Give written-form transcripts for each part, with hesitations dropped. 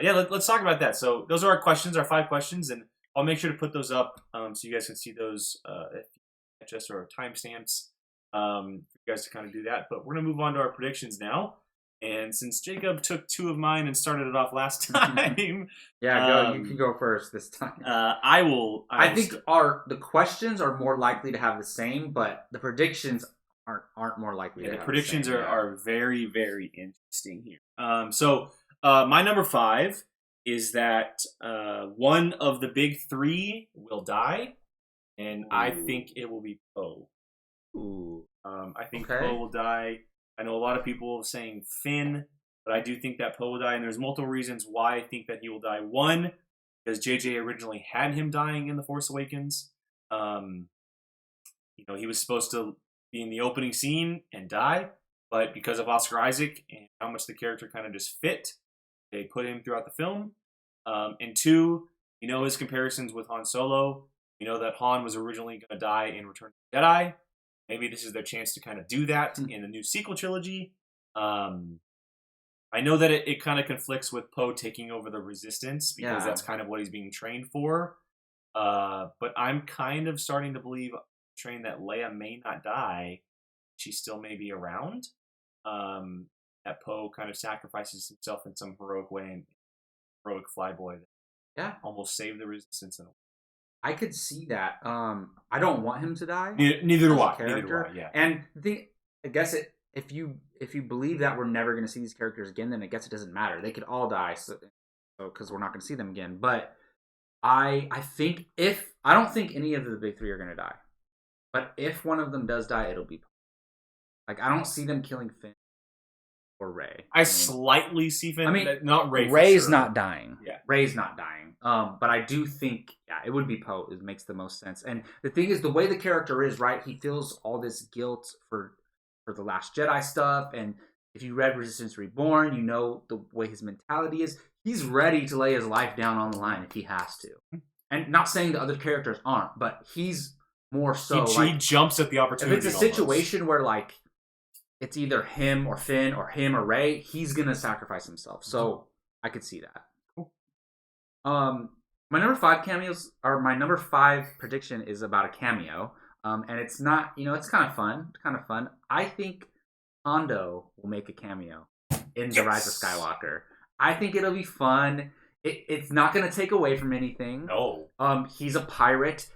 let's talk about that. So those are our questions, our 5 questions, and I'll make sure to put those up so you guys can see those if you catch us or timestamps for you guys to kind of do that. But we're gonna move on to our predictions now. And since Jacob took 2 of mine and started it off last time, go. You can go first this time. I will. I think the questions are more likely to have the same, but the predictions aren't more likely. The predictions are very, very interesting here. So my number 5 is that one of the big 3 will die, and I think it will be Poe. Ooh. I think Poe will die. I know a lot of people saying Finn, but I do think that Poe will die, and there's multiple reasons why I think that he will die. One, because JJ originally had him dying in The Force Awakens. He was supposed to be in the opening scene and die, but because of Oscar Isaac and how much the character kind of just fit, they put him throughout the film. And 2, his comparisons with Han Solo. That Han was originally going to die in Return of the Jedi. Maybe this is their chance to kind of do that in the new sequel trilogy. I know that it kind of conflicts with Poe taking over the Resistance because that's kind of what he's being trained for. But I'm kind of starting to believe that Leia may not die. She still may be around. That Poe kind of sacrifices himself in some heroic way and heroic flyboy that almost saved the Resistance in a way. I could see that. I don't want him to die. Neither do I. Yeah. And I guess if you believe that we're never going to see these characters again, then I guess it doesn't matter. They could all die, so because we're not going to see them again. But I think I don't think any of the big 3 are going to die. But if one of them does die, it'll be like I don't see them killing Finn or Rey. I slightly see Finn. Not Rey. Rey's not dying. Yeah, Rey's not dying. But I do think it would be Poe. It makes the most sense. And the thing is, the way the character is, right? He feels all this guilt for the Last Jedi stuff. And if you read Resistance Reborn, the way his mentality is. He's ready to lay his life down on the line if he has to. And not saying the other characters aren't, but he's more so. He jumps at the opportunity. If it's a situation where it's either him or Finn or him or Rey, he's gonna sacrifice himself. So I could see that. My number 5 prediction is about a cameo. And it's not, it's kind of fun. I think Hondo will make a cameo in The Rise of Skywalker. I think it'll be fun. It's not going to take away from anything. No. He's a pirate.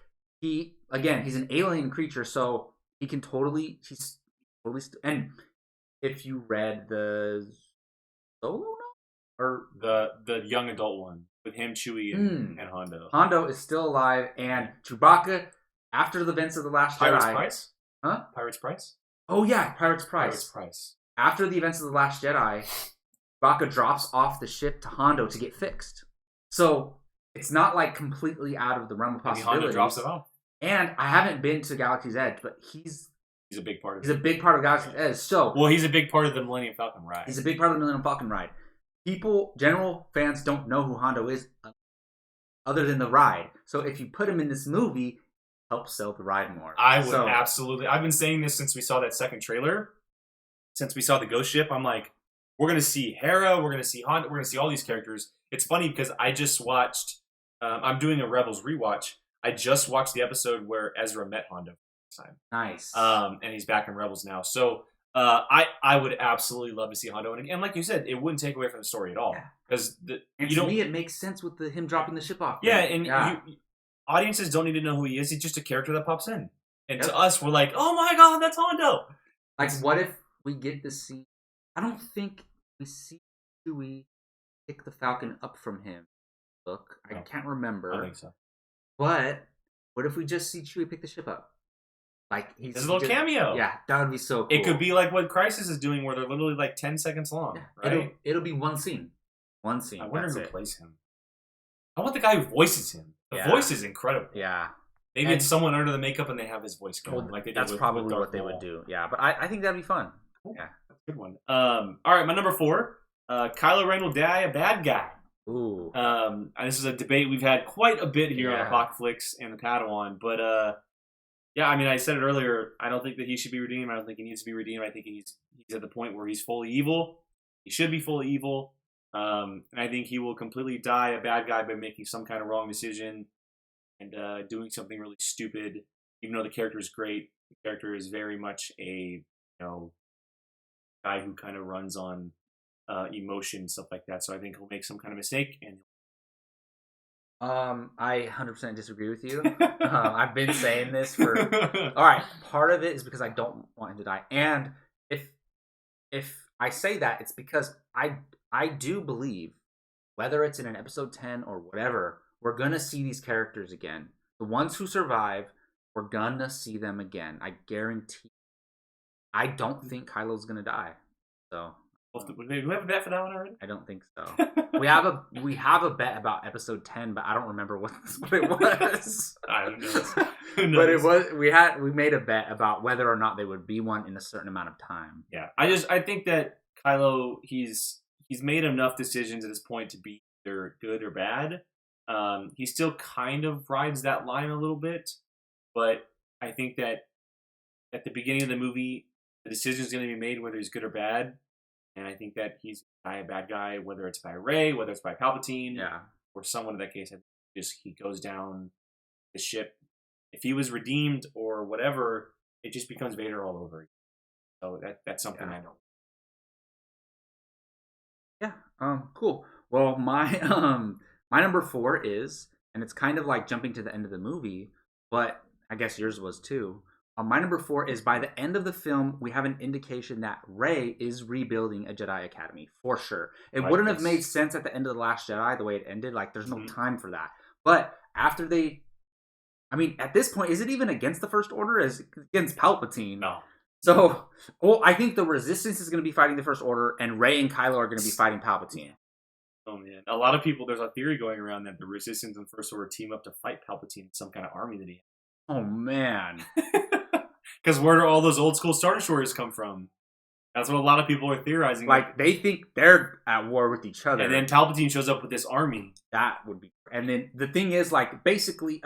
He's an alien creature, so he's totally, and if you read the Solo novel? Or the young adult one with him, Chewie, and Hondo. Hondo is still alive, and Chewbacca, after the events of The Last Pirate's Jedi... Price? Huh? Pirate's Price? Oh yeah, Pirate's Price. After the events of The Last Jedi, Chewbacca drops off the ship to Hondo to get fixed. So, it's not completely out of the realm of possibilities. Hondo drops it off. And I haven't been to Galaxy's Edge, but he's a big part of it. He's a big part of Galaxy's Edge. So, he's a big part of the Millennium Falcon ride. He's a big part of the Millennium Falcon ride. General fans don't know who Hondo is other than the ride. So if you put him in this movie, help sell the ride more. I would absolutely. I've been saying this since we saw that second trailer. Since we saw the ghost ship, I'm like, we're going to see Hera, we're going to see Hondo, we're going to see all these characters. It's funny because I just watched, I'm doing a Rebels rewatch. I just watched the episode where Ezra met Hondo for the first time. Nice. And he's back in Rebels now. So I would absolutely love to see Hondo. And like you said, it wouldn't take away from the story at all. Because to me, it makes sense with him dropping the ship off. Yeah, and audiences don't need to know who he is. He's just a character that pops in. And to us, we're like, oh my god, that's Hondo! What if we get the scene? I don't think we see Chewie pick the Falcon up from him. Look, I can't remember. I think so. But what if we just see Chewie pick the ship up? He's a little cameo. Yeah, that would be so cool. It could be like what Crisis is doing, where they're literally 10 seconds long. Yeah, right? It'll be one scene. I wonder who plays him. I want the guy who voices him. The voice is incredible. Yeah. Maybe it's someone under the makeup and they have his voice going. That's probably what they would do. Yeah, but I think that'd be fun. Cool. Yeah, that's a good one. All right, my number 4. Kylo Ren will die a bad guy. Ooh. And this is a debate we've had quite a bit here on Apocaflix and the Padawan, but I said it earlier. I don't think that he should be redeemed. I don't think he needs to be redeemed. I think he's at the point where he's fully evil. He should be fully evil. And I think he will completely die a bad guy by making some kind of wrong decision and doing something really stupid. Even though the character is great, the character is very much a guy who kind of runs on emotion and stuff like that. So I think he'll make some kind of mistake. And I 100% disagree with you. I've been saying this for. All right, part of it is because I don't want him to die, and if I say that, it's because I do believe, whether it's in an episode 10 or whatever, we're gonna see these characters again. The ones who survive, we're gonna see them again. I guarantee. I don't think Kylo's gonna die. So do we have a bet for that one already? I don't think so. we have a bet about episode 10, but I don't remember what it was. I don't know. But it was we made a bet about whether or not there would be one in a certain amount of time. Yeah, I think that Kylo he's made enough decisions at this point to be either good or bad. He still kind of rides that line a little bit, but I think that at the beginning of the movie, the decision is going to be made whether he's good or bad. And I think that he's a bad guy, whether it's by Rey, whether it's by Palpatine, or someone in that case. He goes down the ship. If he was redeemed or whatever, it just becomes Vader all over again. So that's something I don't. Yeah. Cool. Well, my my number 4 is, and it's kind of like jumping to the end of the movie, but I guess yours was too. My number 4 is, by the end of the film, we have an indication that Rey is rebuilding a Jedi Academy, for sure. It wouldn't have made sense at the end of The Last Jedi, the way it ended. Like, there's no time for that. But after at this point, is it even against the First Order? Is it against Palpatine? No. So, I think the Resistance is going to be fighting the First Order, and Rey and Kylo are going to be fighting Palpatine. Oh, man. A lot of people, there's a theory going around that the Resistance and First Order team up to fight Palpatine in some kind of army that he has. Oh, man. Because where do all those old school Star Destroyers come from? That's what a lot of people are theorizing. Like, they think they're at war with each other. And then Palpatine shows up with this army. That would be... And then the thing is, like, basically,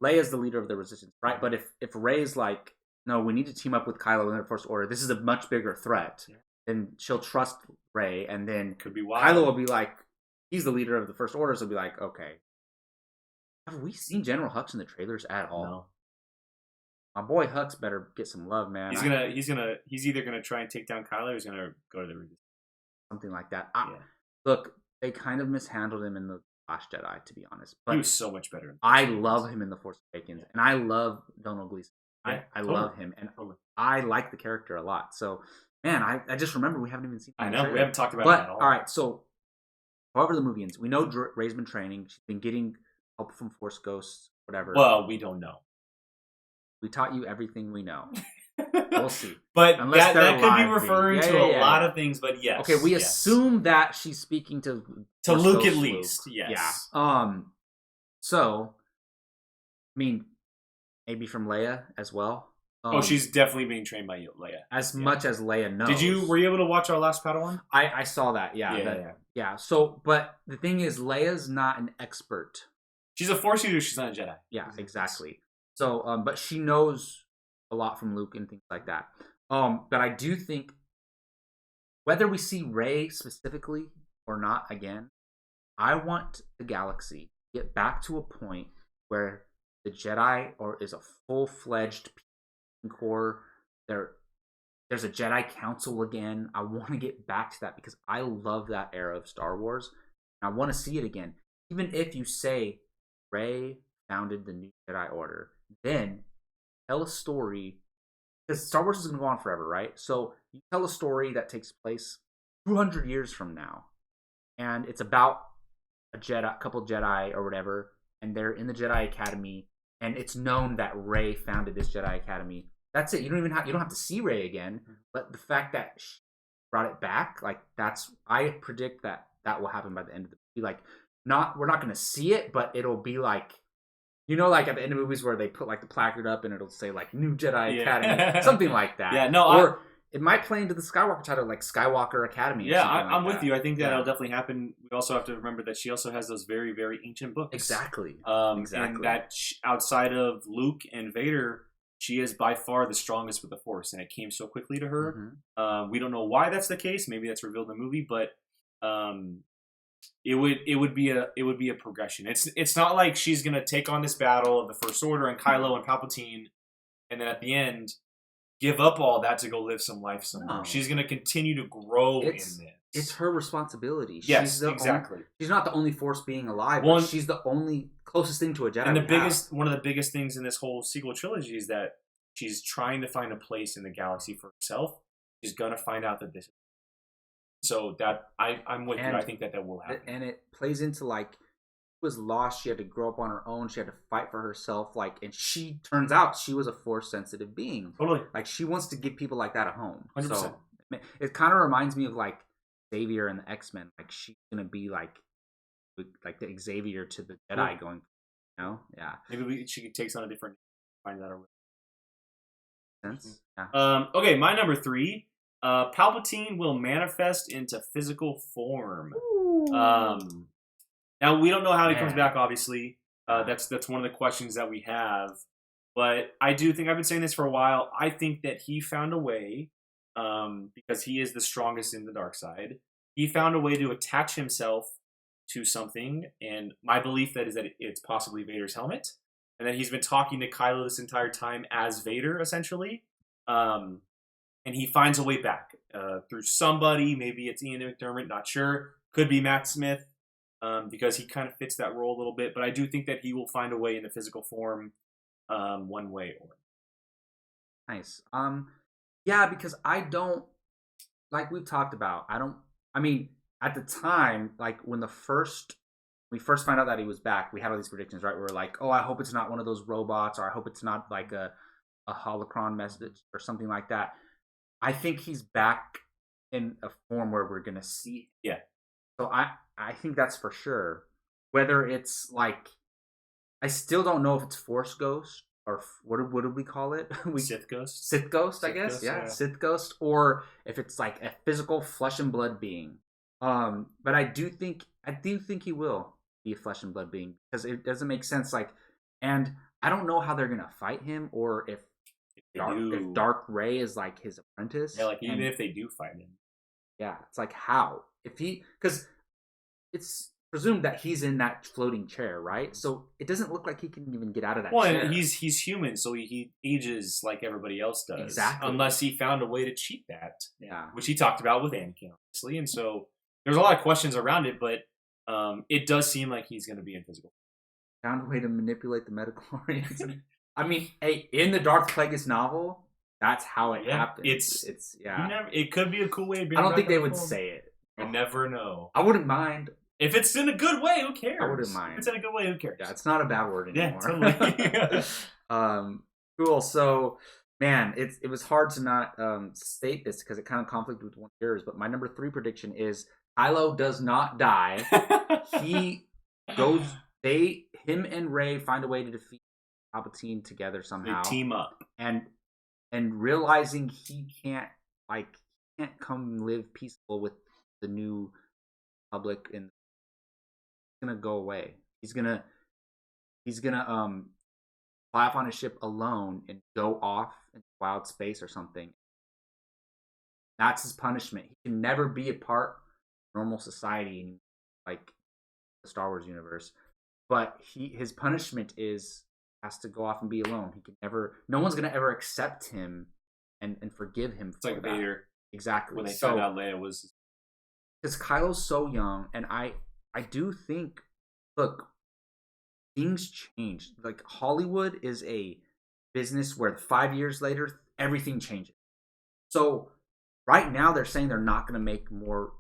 Leia's the leader of the Resistance, right? But if Rey's like, no, we need to team up with Kylo in the First Order, this is a much bigger threat, then she'll trust Rey, and then could be wild. Kylo will be like, he's the leader of the First Order, so he'll be like, okay. Have we seen General Hux in the trailers at all? No. My boy Hux better get some love, man. He's either gonna try and take down Kylo, or he's gonna go to the Resistance. Something like that. Look, they kind of mishandled him in the Last Jedi, to be honest. But he was so much better. I love him in The Force Awakens, and I love Donald Gleason. I love him, and I like the character a lot. So, man, I just remember we haven't even seen. I know we haven't talked about it at all. All right, so however the movie ends, we know Rey's been training. She's been getting help from Force Ghosts, whatever. Well, we don't know. We taught you everything we know. We'll see. But that could be referring to a lot of things, but yes. Okay, we assume that she's speaking to Luke at least. Luke. Yes. Yeah. So, maybe from Leia as well. She's definitely being trained by Leia. As much as Leia knows. Were you able to watch our last Padawan? I saw that, yeah. So, but the thing is, Leia's not an expert. She's a Force user, she's not a Jedi. Yeah, exactly. So, but she knows a lot from Luke and things like that. But I do think, whether we see Rey specifically or not again, I want the galaxy to get back to a point where the Jedi is a full-fledged Corps. There's a Jedi Council again. I want to get back to that because I love that era of Star Wars. And I want to see it again. Even if you say Rey founded the new Jedi Order, then tell a story, because Star Wars is going to go on forever, right? So you tell a story that takes place 200 years from now, and it's about a couple Jedi or whatever, and they're in the Jedi Academy, and it's known that Rey founded this Jedi Academy. That's it. You don't have to see Rey again, but the fact that she brought it back, like, I predict that will happen by the end of the movie. Like, we're not going to see it, but it'll be like, like at the end of movies where they put like the placard up and it'll say like New Jedi Academy, something like that. Yeah, no, or it might play into the Skywalker title, like Skywalker Academy. Yeah, I'm with you. I think that'll definitely happen. We also have to remember that she also has those very, very ancient books. Exactly. And that outside of Luke and Vader, she is by far the strongest with the Force, and it came so quickly to her. Mm-hmm. We don't know why that's the case. Maybe that's revealed in the movie, but it would be a progression. It's not like she's gonna take on this battle of the First Order and Kylo and Palpatine, and then at the end give up all that to go live some life somewhere. No. She's gonna continue to grow in this. It's her responsibility. Yes, exactly. She's not the only Force being alive. One, but she's the only closest thing to a Jedi. And one of the biggest things in this whole sequel trilogy is that she's trying to find a place in the galaxy for herself. She's gonna find out that this. So that I'm with you. I think that will happen. And it plays into like she was lost. She had to grow up on her own. She had to fight for herself. Like, and she turns out she was a Force sensitive being. Totally. Like she wants to give people like that a home. 100%. So it kind of reminds me of like Xavier and the X-Men. Like she's gonna be like the Xavier to the Jedi going. You know? Yeah. Maybe she takes on a different. Find that sense. Yeah. Okay, my number 3. Palpatine will manifest into physical form. Now we don't know how he comes back. Obviously, that's one of the questions that we have. But I do think I've been saying this for a while. I think that he found a way, because he is the strongest in the dark side. He found a way to attach himself to something, and my belief is that it's possibly Vader's helmet, and that he's been talking to Kylo this entire time as Vader, essentially. And he finds a way back through somebody. Maybe it's Ian McDermott, not sure. Could be Matt Smith, because he kind of fits that role a little bit. But I do think that he will find a way into physical form, one way or another. Nice. Yeah, because I don't, like we've talked about, I mean, at the time, like when we first found out that he was back, we had all these predictions, right? We were like, oh, I hope it's not one of those robots, or I hope it's not like a holocron message or something like that. I think he's back in a form where we're gonna see. Yeah. So I think that's for sure. Whether it's like, I still don't know if it's Force Ghost or what did we call it? Sith Ghost. Sith Ghost, I guess. Yeah, Sith Ghost, or if it's like a physical flesh and blood being. But I do think he will be a flesh and blood being, because it doesn't make sense. Like, and I don't know how they're gonna fight him, or if Dark Ray is like his apprentice. Yeah, like even if they do fight him. Yeah, it's like how? Because it's presumed that he's in that floating chair, right? So it doesn't look like he can even get out of that chair. Well, he's human, so he ages like everybody else does. Exactly. Unless he found a way to cheat that. Yeah. Which he talked about with Anakin, obviously. And so there's a lot of questions around it, but it does seem like he's going to be in physical. Found a way to manipulate the midichlorians. I mean, hey, in the Darth Plagueis novel, that's how it happened. It's it could be a cool way to be. I don't think they would say it. You never know. I wouldn't mind. If it's in a good way, who cares? I wouldn't mind. If it's in a good way, who cares? Yeah, it's not a bad word anymore. Yeah, totally. Cool. So, man, it was hard to not state this because it kind of conflicted with one of yours. But my number 3 prediction is Kylo does not die. He goes. Him and Rey find a way to defeat Palpatine together somehow. They team up, and realizing he can't come live peaceful with the new public, and he's gonna go away. He's gonna fly off on a ship alone and go off in wild space or something. That's his punishment. He can never be a part of normal society, like the Star Wars universe. But his punishment has to go off and be alone. He can never. No one's gonna ever accept him and forgive him. It's like Vader. Exactly. When they found out Leia was, because Kylo's so young, and I do think, look, things change. Like Hollywood is a business where 5 years later everything changes. So right now they're saying they're not going to make more,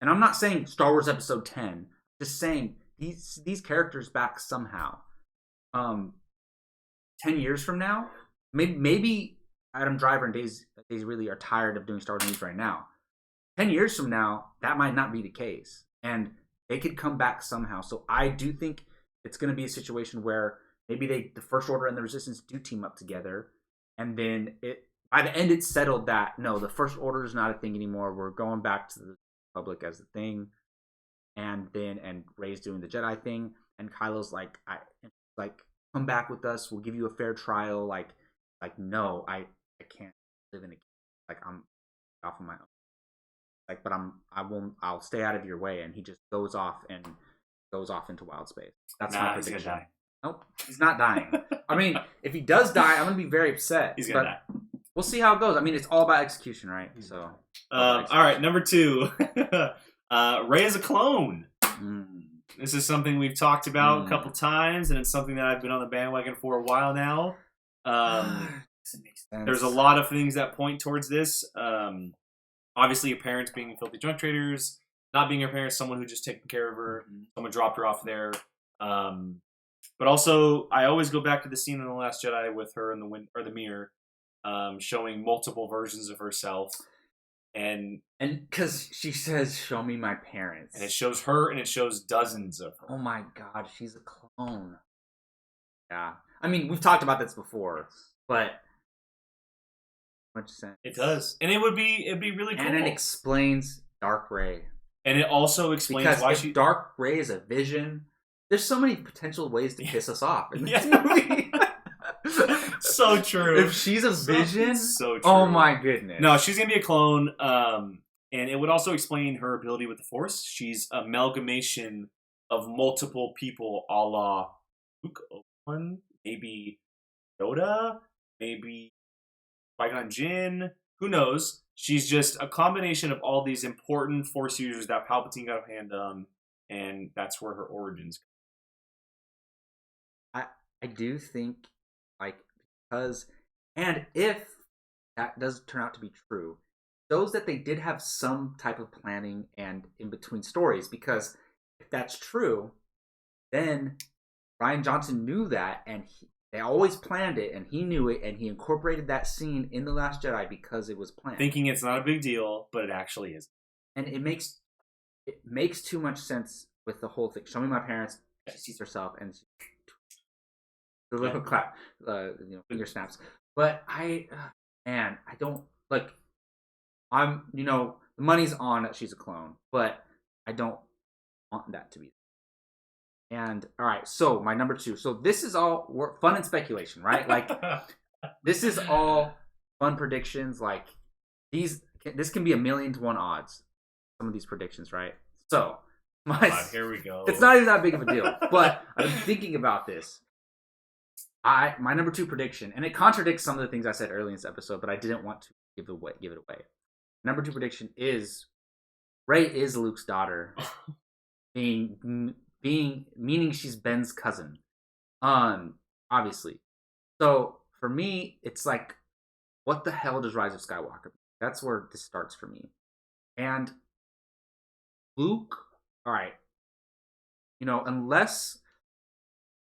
and I'm not saying Star Wars Episode 10. I'm just saying these characters back somehow. 10 years from now, maybe Adam Driver and Daisy Ridley are tired of doing Star Wars movies right now. 10 years from now, that might not be the case, and they could come back somehow. So I do think it's going to be a situation where maybe the First Order and the Resistance do team up together, and then by the end it's settled that no, the First Order is not a thing anymore. We're going back to the Republic as the thing, and Rey's doing the Jedi thing, and Kylo's like come back with us. We'll give you a fair trial. Like no, I can't live in a, like I'm off on my own. like, but I'll stay out of your way, and he just goes off into wild space. That's my prediction. He's gonna die. Nope, he's not dying. I mean, if he does die, I'm gonna be very upset. He's gonna die. We'll see how it goes. I mean, it's all about execution, right? So, all right, number 2, Rey is a clone. This is something we've talked about a couple times, and it's something that I've been on the bandwagon for a while now. There's a lot of things that point towards this. Obviously, her parents being filthy drug traders, not being her parents, someone who just taken care of her, someone dropped her off there. But also, I always go back to the scene in The Last Jedi with her in the mirror, showing multiple versions of herself. And because she says, "Show me my parents," and it shows her, and it shows dozens of her. Oh my god, she's a clone. Yeah, I mean, we've talked about this before, but much sense. It does, and it'd be really cool. And it explains Dark Rey, and it also explains why she Dark Rey is a vision. There's so many potential ways to piss us off in this movie. So true. If she's a vision, so true. Oh my goodness. No, she's gonna be a clone. And it would also explain her ability with the Force. She's amalgamation of multiple people, a la Luke, Obi-Wan, maybe Yoda, maybe Qui-Gonn Jinn. Who knows? She's just a combination of all these important Force users that Palpatine got a hand on, and that's where her origins come. I do think, like, because, and if that does turn out to be true, shows that they did have some type of planning and in between stories, because if that's true, then Rian Johnson knew that, and they always planned it, and he knew it, and he incorporated that scene in The Last Jedi because it was planned. Thinking it's not a big deal, but it actually is. And it makes too much sense with the whole thing. Show me my parents. She sees herself, and the little clap, finger snaps. But I don't like. The money's on that she's a clone, but I don't want that to be. And all right, so my number 2. So this is all fun and speculation, right? Like, this is all fun predictions. Like, this can be 1,000,000 to 1 odds. Some of these predictions, right? So here we go. It's not even that big of a deal, but I've been thinking about this. My number 2 prediction, and it contradicts some of the things I said earlier in this episode, but I didn't want to give it away. Number 2 prediction is Rey is Luke's daughter, meaning she's Ben's cousin. Obviously. So for me, it's like, what the hell does Rise of Skywalker mean? That's where this starts for me. And Luke, all right, unless,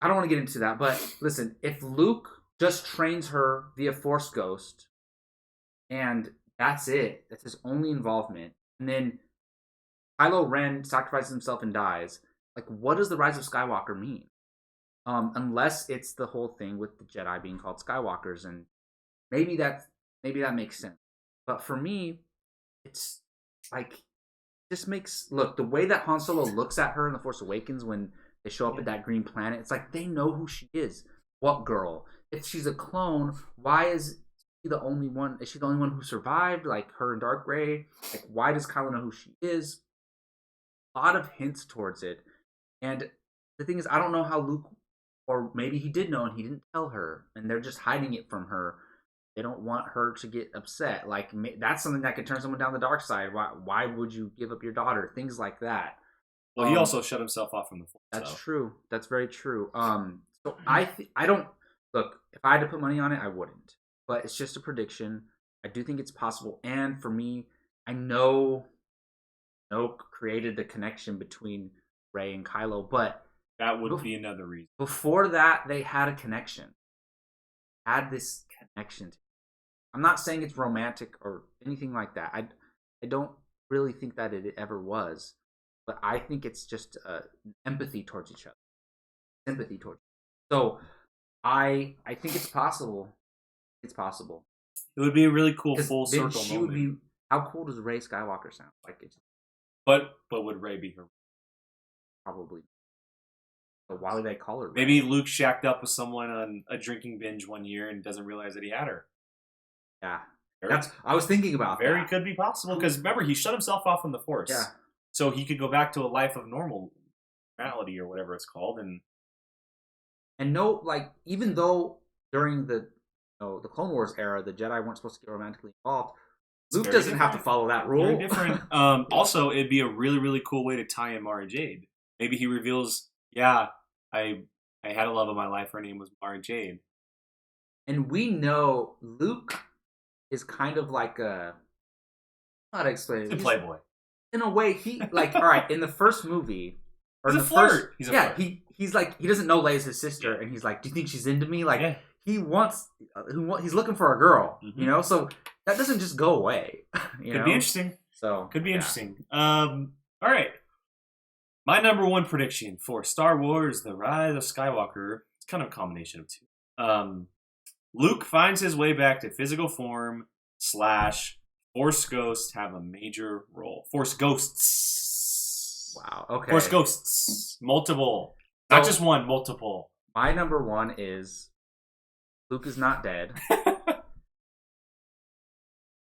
I don't want to get into that, but listen, if Luke just trains her via Force Ghost, and that's it, that's his only involvement, and then Kylo Ren sacrifices himself and dies, like, what does the Rise of Skywalker mean? Unless it's the whole thing with the Jedi being called Skywalkers, and maybe that makes sense. But for me, it's like, look, the way that Han Solo looks at her in The Force Awakens when they show up at that green planet, it's like they know who she is. What girl? If she's a clone, why is she the only one? Is she the only one who survived? Like, her and Dark Rey? Like, why does Kylo know who she is? A lot of hints towards it. And the thing is, I don't know how Luke, or maybe he did know and he didn't tell her, and they're just hiding it from her. They don't want her to get upset. Like, that's something that could turn someone down the dark side. Why would you give up your daughter? Things like that. Well, he also shut himself off from the Force. That's true. That's very true. So I don't look. If I had to put money on it, I wouldn't. But it's just a prediction. I do think it's possible. And for me, I know Snoke created the connection between Rey and Kylo, but that would be another reason. Before that, they had a connection. Had this connection. I'm not saying it's romantic or anything like that. I don't really think that it ever was. But I think it's just empathy towards each other. Sympathy towards each other. So I think it's possible. It's possible. It would be a really cool full circle moment. How cool does Rey Skywalker sound? Like, it's. But would Rey be her? Probably. So why would they call her Rey? Maybe Luke shacked up with someone on a drinking binge one year and doesn't realize that he had her. Yeah. I was thinking about very that. could be possible because remember he shut himself off from the Force, so he could go back to a life of normality or whatever it's called, and no, like even though during the the Clone Wars era, the Jedi weren't supposed to get romantically involved. Luke doesn't have to follow that rule. Very different. Also, it'd be a really, really cool way to tie in Mara Jade. Maybe he reveals, I had a love of my life. Her name was Mara Jade. And we know Luke is kind of like how to explain it? He's a playboy. In a way, he all right, in the first movie, or he's in the a flirt. First, he's a flirt. He's like, he doesn't know Leia's his sister, and he's like, do you think she's into me? Like, he wants, he's looking for a girl, so that doesn't just go away. Could be interesting. So could be interesting. All right. My number one prediction for Star Wars: The Rise of Skywalker. It's kind of a combination of two. Luke finds his way back to physical form / Force ghosts have a major role. Force ghosts. Wow. Okay. Force ghosts. Multiple. Not just one. Multiple. My number one is Luke is not dead.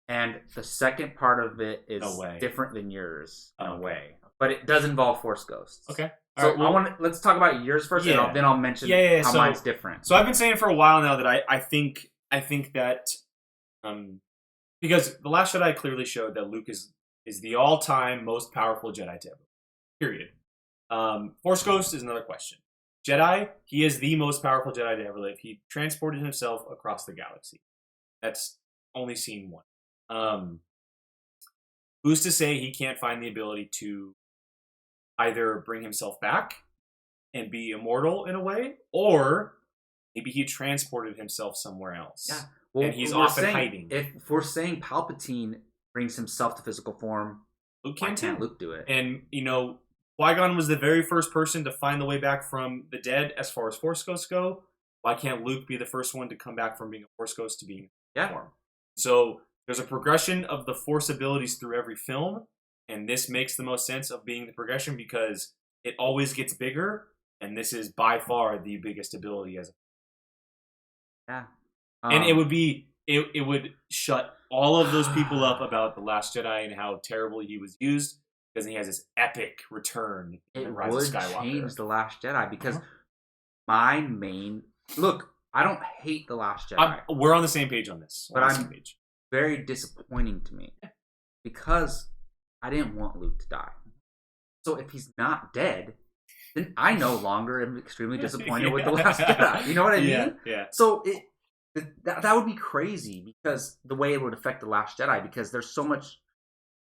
And the second part of it is different than yours in a way, but it does involve Force ghosts. Okay. So let's talk about yours first, and then I'll mention how mine's different. So I've been saying for a while now that I think that because The Last Jedi clearly showed that Luke is the all-time most powerful Jedi to ever. Period. Force Ghost is another question. Jedi, he is the most powerful Jedi to ever live. He transported himself across the galaxy. That's only seen one. Who's to say he can't find the ability to either bring himself back and be immortal in a way, or maybe he transported himself somewhere else. Yeah. Well, and he's often hiding. If we're saying Palpatine brings himself to physical form, Luke why can't Luke do it? And, Qui-Gonn was the very first person to find the way back from the dead as far as Force Ghosts go. Why can't Luke be the first one to come back from being a Force Ghost to being a form? So there's a progression of the Force abilities through every film, and this makes the most sense of being the progression because it always gets bigger, and this is by far the biggest ability as a and it would shut all of those people up about The Last Jedi and how terrible he was used because he has this epic return in The Rise of Skywalker. It would change The Last Jedi because my main... Look, I don't hate The Last Jedi. We're on the same page on this. But I'm very disappointing to me because I didn't want Luke to die. So if he's not dead, then I no longer am extremely disappointed with The Last Jedi. You know what I mean? Yeah. So that would be crazy because the way it would affect The Last Jedi, because there's so much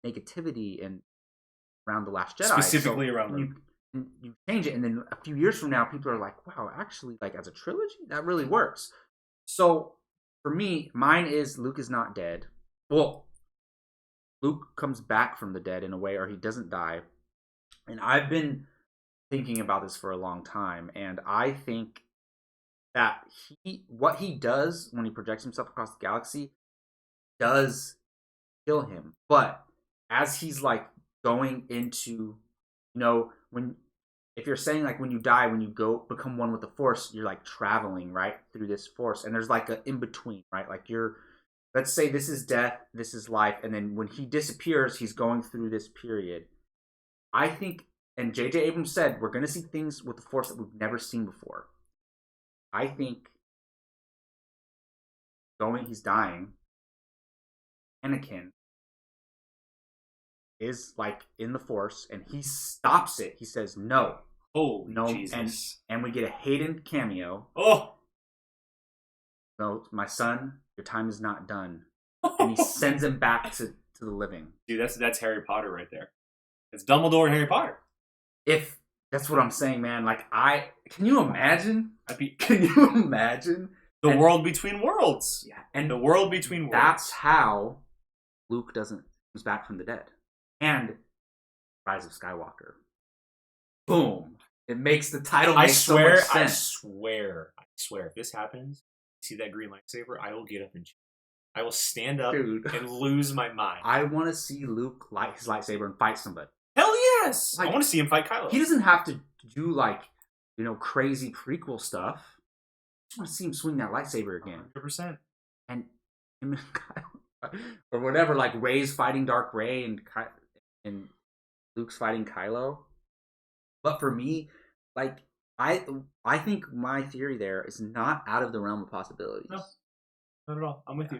negativity around The Last Jedi. Specifically around them. You change it, and then a few years from now, people are like, wow, actually, like as a trilogy, that really works. So for me, mine is Luke is not dead. Well, Luke comes back from the dead in a way, or he doesn't die. And I've been thinking about this for a long time, and I think that what he does when he projects himself across the galaxy does kill him. But as he's like going into, if you're saying like when you die, when you go become one with the Force, you're like traveling right through this Force, and there's like an in between, right? Like let's say this is death, this is life, and then when he disappears, he's going through this period. I think, and J.J. Abrams said, we're going to see things with the Force that we've never seen before. I think he's dying. Anakin is like in the Force, and he stops it. He says, no. Oh, no, Jesus. And we get a Hayden cameo. Oh! No, my son, your time is not done. And he sends him back to the living. Dude, that's Harry Potter right there. It's Dumbledore and Harry Potter. If that's what I'm saying, man. Like, can you imagine? Can you imagine? The world between worlds. Yeah. And the world between worlds. That's how Luke comes back from the dead. And Rise of Skywalker. Boom. It makes the title make so much sense. I swear, if this happens, see that green lightsaber, I will get up and I will stand up and lose my mind. I want to see Luke light his lightsaber and fight somebody. Hell yes! I want to see him fight Kylo. He doesn't have to do like, crazy prequel stuff. I just want to see him swing that lightsaber again. 100%. And him and Kylo. or whatever. Like Rey's fighting Dark Rey and Luke's fighting Kylo. But for me, like I think my theory there is not out of the realm of possibilities. No, not at all. I'm with you.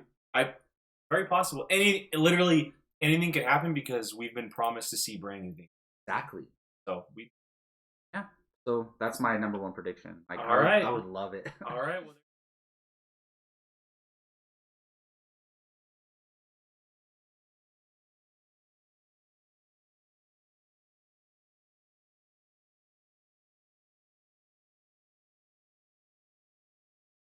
Very possible. Literally anything could happen because we've been promised to see brand new things. Exactly. So So that's my number one prediction. Like, all right. I would love it. All right. Well,